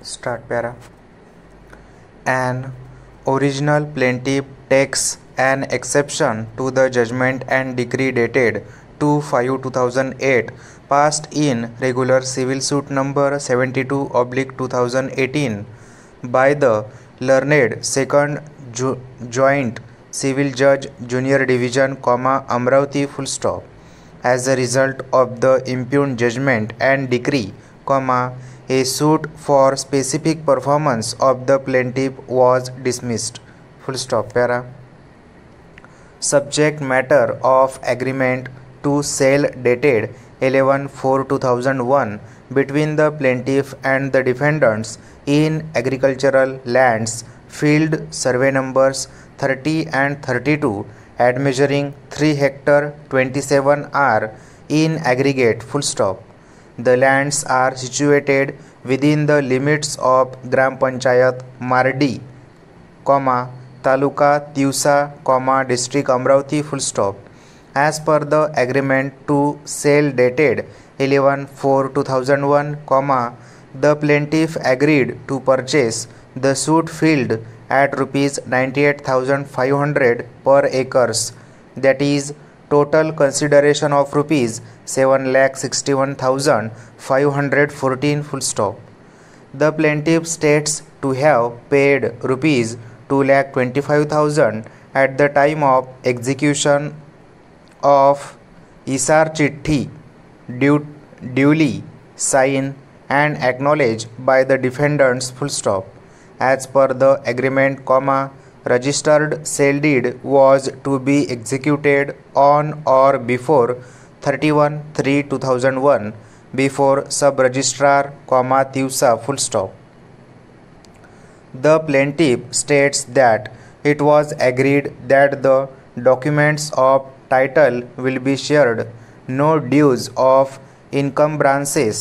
Start para. An original plaintiff takes an exception to the judgment and decree dated 2/5/2008 passed in regular civil suit number 72/2018 by the learned second joint civil judge junior division, Amravati, as a result of the impugned judgment and decree, a suit for specific performance of the plaintiff was dismissed. Para. Subject matter of agreement to sell dated 11/4/2001 between the plaintiff and the defendants in agricultural lands, field survey numbers 30 and 32, at measuring 3 hectare 27 r in aggregate. The lands are situated within the limits of Gram Panchayat Mardi, Taluka Tiusa, District Amravati. As per the agreement to sale dated 11/4/2001, the plaintiff agreed to purchase the suit field at rupees 98,500 per acres, that is total consideration of rupees 7,61,514. The plaintiff states to have paid rupees 2,25,000 at the time of execution of Isar Chitti, duly signed and acknowledged by the defendants. As per the agreement, registered sale deed was to be executed on or before 31/3/2001 before sub-registrar, Tiusa. The plaintiff states that it was agreed that the documents of title will be shared, no dues of encumbrances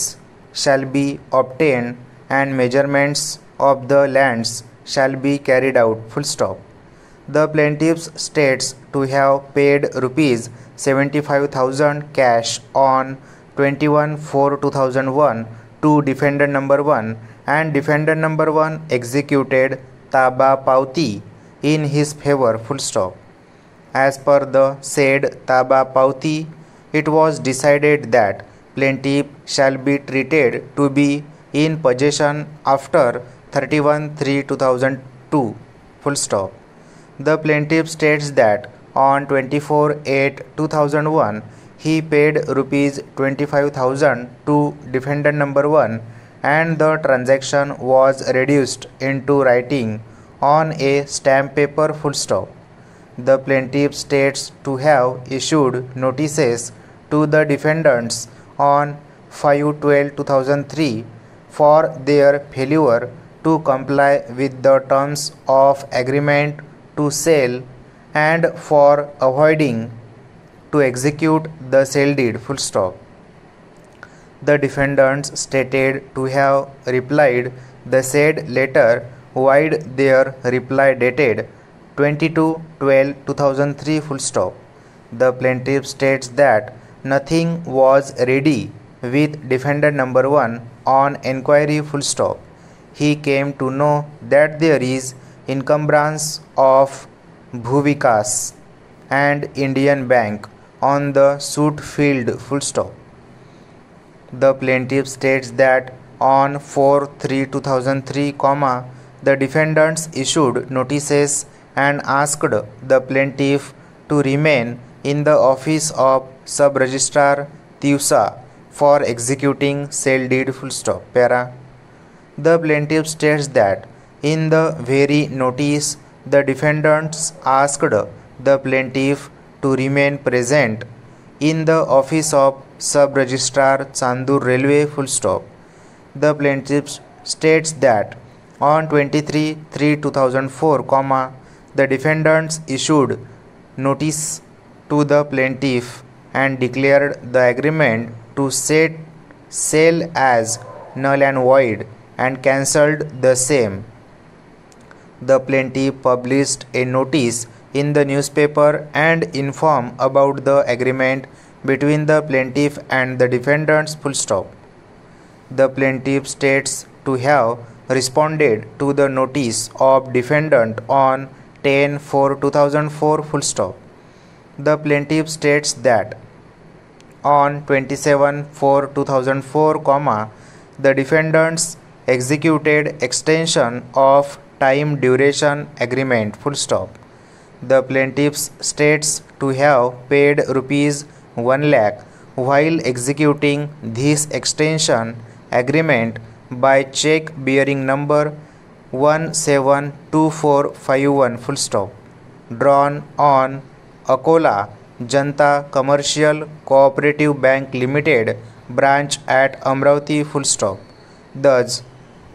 shall be obtained, and measurements of the lands shall be carried out. The plaintiff states to have paid rupees 75,000 cash on 21/4/2001 to defendant number 1, and defendant number 1 executed Taba Pauti in his favor. As per the said Taba Pauti, it was decided that plaintiff shall be treated to be in possession after 31/3/2002. The plaintiff states that on 24/8/2001 he paid rupees 25,000 to defendant number 1, and the transaction was reduced into writing on a stamp paper. The plaintiff states to have issued notices to the defendants on 5/12/2003 for their failure to comply with the terms of agreement to sell and for avoiding to execute the sale deed. The defendants stated to have replied the said letter vide their reply dated 22/12/2003. The plaintiff states that nothing was ready with defendant number 1 on enquiry. He came to know that there is encumbrance of Bhuvikas and Indian Bank on the suit field. The plaintiff states that on 4/3/2003, the defendants issued notices and asked the plaintiff to remain in the office of sub-registrar Tiusa for executing sale deed. Para. The plaintiff states that in the very notice, the defendants asked the plaintiff to remain present in the office of sub-registrar Chandur Railway. The plaintiff states that on 23/3/2004, the defendants issued notice to the plaintiff and declared the agreement to sell as null and void and cancelled the same. The plaintiff published a notice in the newspaper and informed about the agreement between the plaintiff and the defendants. The plaintiff states to have responded to the notice of defendant on 10/4/2004 full stop. The plaintiff states that on 27/4/2004, the defendants executed extension of time duration agreement full stop. The plaintiff states to have paid rupees 1 lakh while executing this extension agreement by check bearing number 172451 full stop, drawn on Akola Janta Commercial Cooperative Bank Limited branch at Amravati full stop. Thus,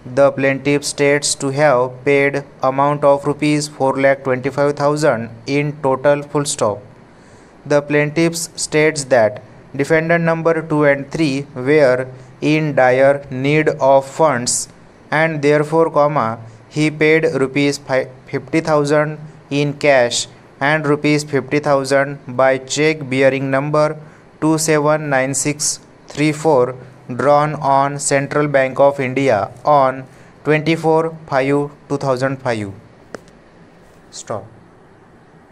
the plaintiff states to have paid amount of rupees 4,25,000 in total full stop. The plaintiff states that defendant number 2 and 3 were in dire need of funds and therefore, he paid rupees 50,000 in cash and rupees 50,000 by check bearing number 279634 drawn on Central Bank of India on 24/5/2005. Stop.